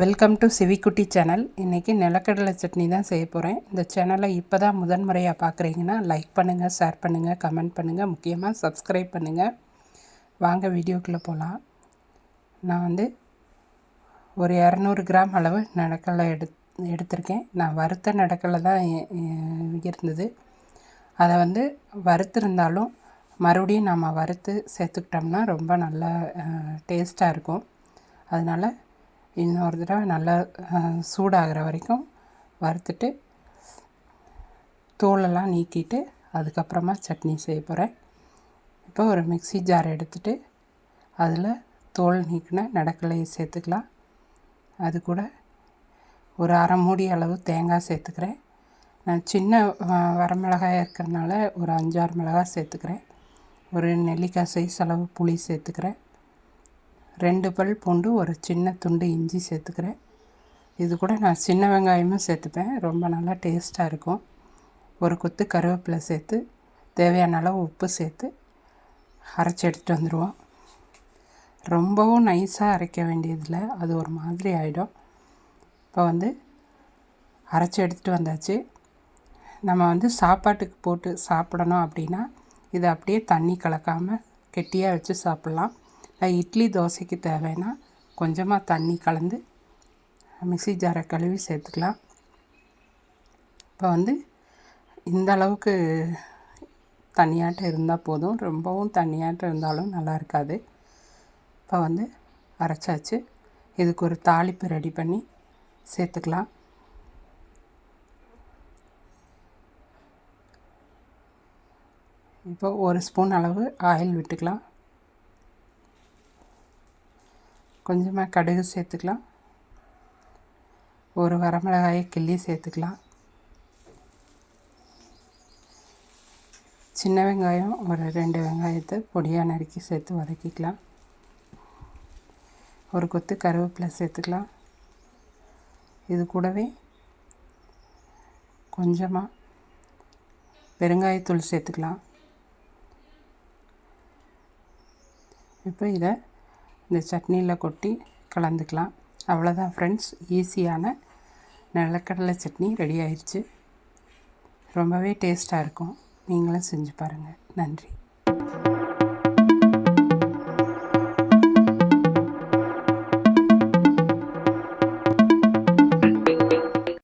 Welcome to சிவிக்குட்டி channel. இன்றைக்கி நிலக்கடலை சட்னி தான் செய்ய போகிறேன். இந்த சேனலை இப்போ தான் முதன்முறையாக பார்க்குறீங்கன்னா லைக் பண்ணுங்கள், ஷேர் பண்ணுங்கள், கமெண்ட் பண்ணுங்கள், முக்கியமாக சப்ஸ்கிரைப் பண்ணுங்கள். வாங்க வீடியோக்குள்ளே போகலாம். நான் ஒரு 200 கிராம் அளவு நிலக்கடலை எடுத்திருக்கேன். நான் வறுத்த நிலக்கடலை தான் இருந்தது. அதை வறுத்திருந்தாலும் மறுபடியும் நம்ம வறுத்து சேர்த்துக்கிட்டோம்னா ரொம்ப நல்லா டேஸ்ட்டாக இருக்கும். அதனால் இன்னொரு தடவை நல்லா சூடாகிற வரைக்கும் வறுத்துட்டு தோலெல்லாம் நீக்கிட்டு அதுக்கப்புறமா சட்னி செய்ய போகிறேன். இப்போ ஒரு மிக்ஸி ஜார் எடுத்துகிட்டு அதில் தோல் நீக்கின நிலக்கடலையை சேர்த்துக்கலாம். அது கூட ஒரு அரை மூடி அளவு தேங்காய் சேர்த்துக்கிறேன். நான் சின்ன வரமிளகாய் இருக்கிறதுனால ஒரு 5-6 மிளகாய் சேர்த்துக்கிறேன். ஒரு நெல்லிக்காய் சைஸ் அளவு புளி சேர்த்துக்கிறேன். 2 பல் பூண்டு, ஒரு சின்ன துண்டு இஞ்சி சேர்த்துக்கிறேன். இது கூட நான் சின்ன வெங்காயமும் சேர்த்துப்பேன், ரொம்ப நல்லா டேஸ்ட்டாக இருக்கும். ஒரு கொத்து கருவேப்பிலை சேர்த்து தேவையான அளவு உப்பு சேர்த்து அரைச்சி எடுத்துகிட்டு வந்துடுவோம். ரொம்பவும் நைஸாக அரைக்க வேண்டியதில்லை, அது ஒரு மாதிரி ஆகிடும். இப்போ அரைச்சி எடுத்துகிட்டு வந்தாச்சு. நம்ம சாப்பாட்டுக்கு போட்டு சாப்பிடணும் அப்படின்னா இதை அப்படியே தண்ணி கலக்காமல் கெட்டியாக வச்சு சாப்பிட்லாம். இட்லி தோசைக்கு தேவைன்னா கொஞ்சமாக தண்ணி கலந்து மிக்ஸி ஜாரை கழுவி சேர்த்துக்கலாம். இப்போ இந்த அளவுக்கு தண்ணியாட்டம் இருந்தால் போதும், ரொம்பவும் தண்ணியாட்டம் இருந்தாலும் நல்லா இருக்காது. இப்போ அரைச்சாச்சு. இதுக்கு ஒரு தாளிப்பு ரெடி பண்ணி சேர்த்துக்கலாம். இப்போ ஒரு ஸ்பூன் அளவு ஆயில் விட்டுக்கலாம். கொஞ்சமாக கடுகு சேர்த்துக்கலாம். ஒரு வரமிளகாயை கிள்ளி சேர்த்துக்கலாம். சின்ன வெங்காயம் ஒரு 2 வெங்காயத்தை பொடியாக நறுக்கி சேர்த்து வதக்கிக்கலாம். ஒரு கொத்து கருவேப்பிலை சேர்த்துக்கலாம். இது கூடவே கொஞ்சமாக பெருங்காயத்தூள் சேர்த்துக்கலாம். இப்போ இதை இந்த சட்னியில் கொட்டி கலந்துக்கலாம். அவ்வளோதான் ஃப்ரெண்ட்ஸ், ஈஸியான நிலக்கடலை சட்னி ரெடி ஆயிடுச்சு. ரொம்பவே டேஸ்ட்டாக இருக்கும். நீங்களும் செஞ்சு பாருங்கள். நன்றி.